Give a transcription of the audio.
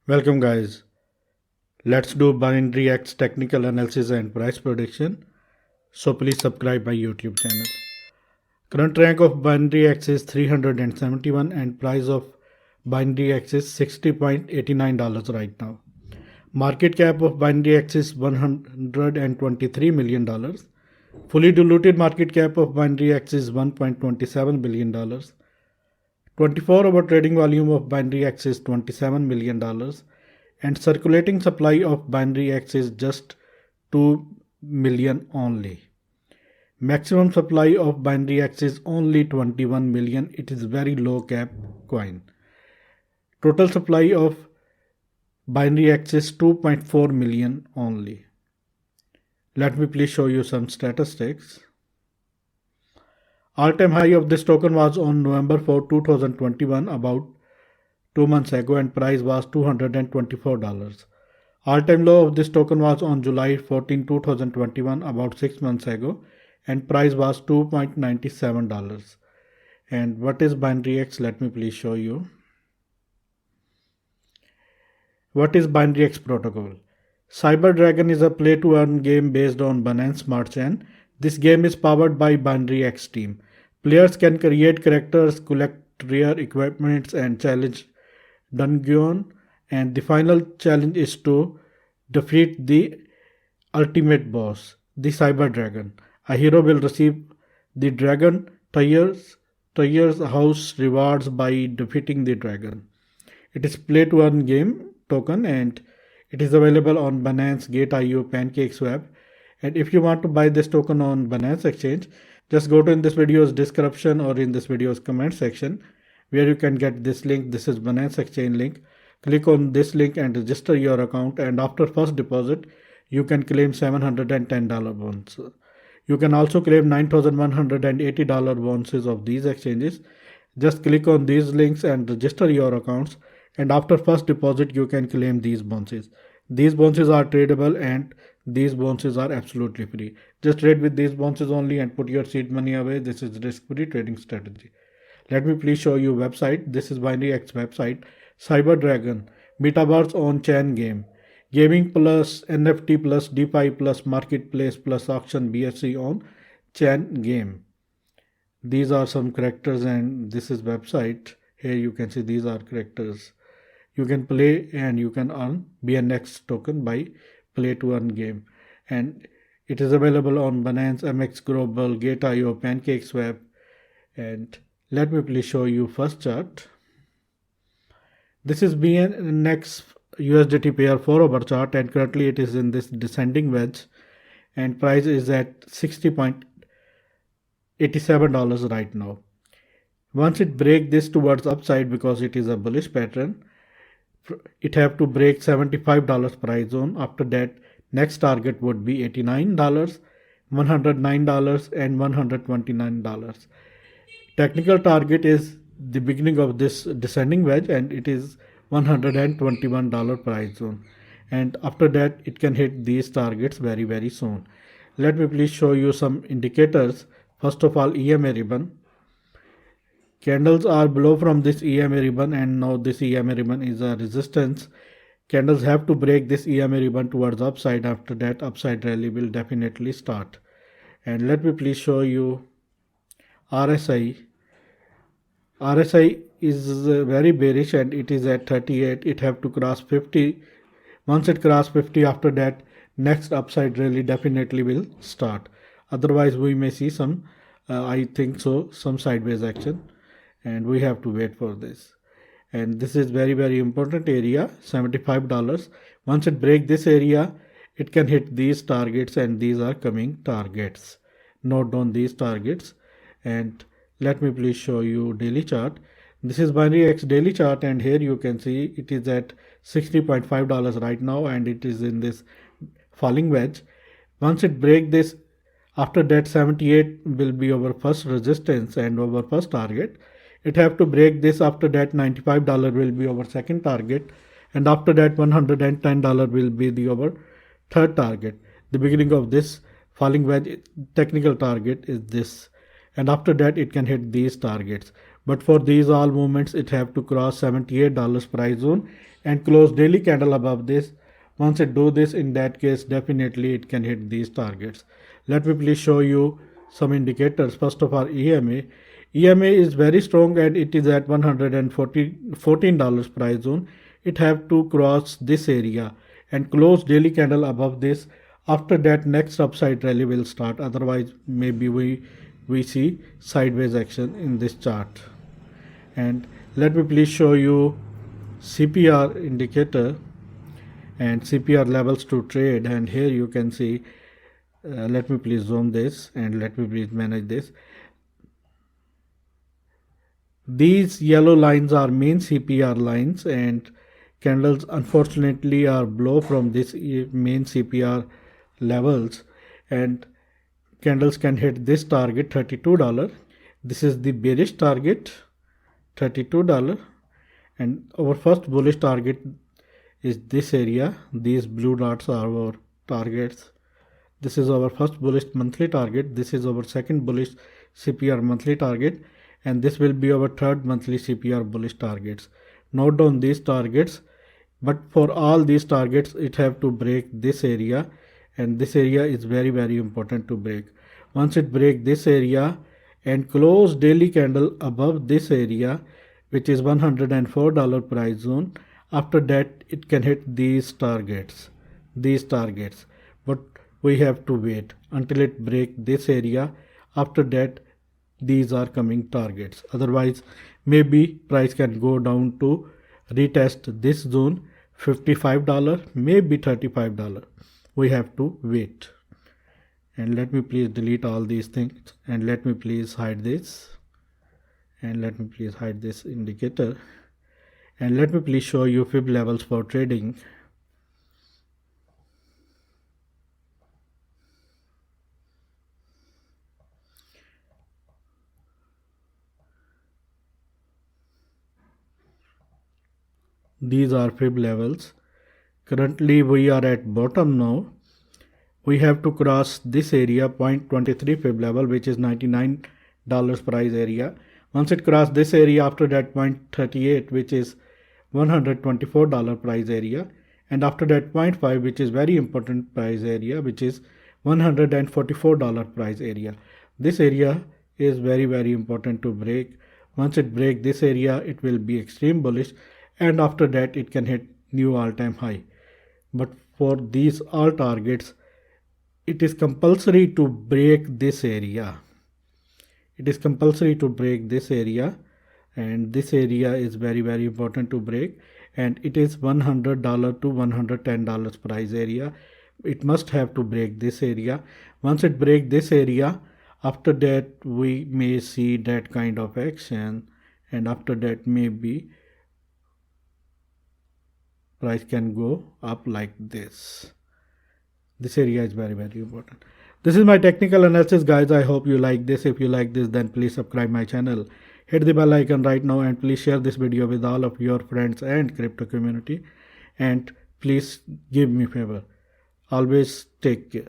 Welcome guys. Let's do Binary X technical analysis and price prediction. So please subscribe my YouTube channel. Current rank of Binary X is 371 and price of Binary X is $60.89 right now. Market cap of Binary X is $123 million. Fully diluted market cap of Binary X is $1.27 billion. 24-hour trading volume of Binary X is $27 million. And circulating supply of Binary X is just 2 million only. Maximum supply of Binary X is only 21 million. It is very low cap coin. Total supply of Binary X is 2.4 million only. Let me please show you some statistics. All-time high of this token was on November 4, 2021, about 2 months ago, and price was $224. All-time low of this token was on July 14, 2021, about 6 months ago, and price was $2.97. And what is Binary X? Let me please show you. What is Binary X protocol? Cyber Dragon is a play-to-earn game based on Binance Smart Chain. This game is powered by Binary X team. Players can create characters, collect rare equipments, and challenge dungeon. And the final challenge is to defeat the ultimate boss, the Cyber Dragon. A hero will receive the Dragon Tires House rewards by defeating the dragon. It is play-to-earn game token and it is available on Binance, Gate.io, PancakeSwap. And if you want to buy this token on Binance Exchange, just go to in this video's description or in this video's comment section where you can get this link. This is Binance Exchange link. Click on this link and register your account, and after first deposit, you can claim $710 bonus. You can also claim $9,180 bonuses of these exchanges. Just click on these links and register your accounts, and after first deposit, you can claim these bonuses. These bonuses are tradable and these bonuses are absolutely free. Just trade with these bonuses only and put your seed money away. This is risk-free trading strategy. Let me please show you website. This is Binary X website. Cyber Dragon, Metaverse on chain game. Gaming plus NFT plus DeFi plus marketplace plus auction BSC on chain game. These are some characters and this is website. Here you can see these are characters. You can play and you can earn BNX token by play to earn game, and it is available on Binance, MX Global, Gate.io, PancakeSwap. And let me please show you first chart. This is BNX USDT pair 4-hour chart, and currently it is in this descending wedge and price is at $60.87 right now. Once it break this towards upside, because it is a bullish pattern, it have to break $75 price zone. After that, next target would be $89, $109 and $129. Technical target is the beginning of this descending wedge and it is $121 price zone, and after that it can hit these targets very soon. Let me please show you some indicators. First of all, EMA ribbon. Candles are below from this EMA ribbon, and now this EMA ribbon is a resistance. Candles have to break this EMA ribbon towards upside. After that, upside rally will definitely start. And let me please show you RSI. RSI is very bearish and it is at 38. It have to cross 50. Once it cross 50, after that, next upside rally definitely will start. Otherwise, we may see some, I think so, some sideways action. And we have to wait for this. And this is very important area, $75. Once it break this area, it can hit these targets, and these are coming targets. Note down these targets. And let me please show you daily chart. This is Binary X daily chart, and here you can see it is at $60.5 right now, and it is in this falling wedge. Once it break this, after that 78 will be our first resistance and our first target. It have to break this. After that, $95 will be our second target, and after that $110 will be our third target. The beginning of this falling wedge technical target is this, and after that it can hit these targets. But for these all movements, it have to cross $78 price zone and close daily candle above this. Once it do this, in that case, definitely it can hit these targets. Let me please show you some indicators. First of all, EMA. EMA is very strong and it is at $114 price zone. It have to cross this area and close daily candle above this. After that, next upside rally will start. Otherwise, maybe we see sideways action in this chart. And let me please show you CPR indicator and CPR levels to trade. And here you can see, let me please zoom this and let me please manage this. These yellow lines are main CPR lines, and candles unfortunately are below from this main CPR levels, and candles can hit this target $32. This is the bearish target, $32, and our first bullish target is this area. These blue dots are our targets. This is our first bullish monthly target. This is our second bullish CPR monthly target, and this will be our third monthly CPR bullish targets. Note down these targets, but for all these targets it have to break this area, and this area is very important to break. Once it break this area and close daily candle above this area, which is $104 price zone, after that it can hit these targets, but we have to wait until it break this area. After that, these are coming targets. Otherwise, maybe price can go down to retest this zone, $55, maybe $35. We have to wait. And let me please delete all these things, and let me please hide this, and let me please hide this indicator, and let me please show you fib levels for trading. These are fib levels. Currently we are at bottom now. We have to cross this area, 0.23 fib level, which is $99 price area. Once it cross this area, after that 0.38, which is $124 price area, and after that 0.5, which is very important price area, which is $144 price area. This area is very important to break. Once it break this area, it will be extreme bullish, and after that it can hit new all-time high. But for these all targets, it is compulsory to break this area. It is compulsory to break this area, and this area is very important to break, and it is $100 to $110 price area. It must have to break this area. Once it break this area, after that we may see that kind of action, and after that maybe price can go up like this. This area is very important. This is my technical analysis, guys. I hope you like this. If you like this, then please subscribe my channel. Hit the bell icon right now, and please share this video with all of your friends and crypto community. And please give me a favor. Always take care.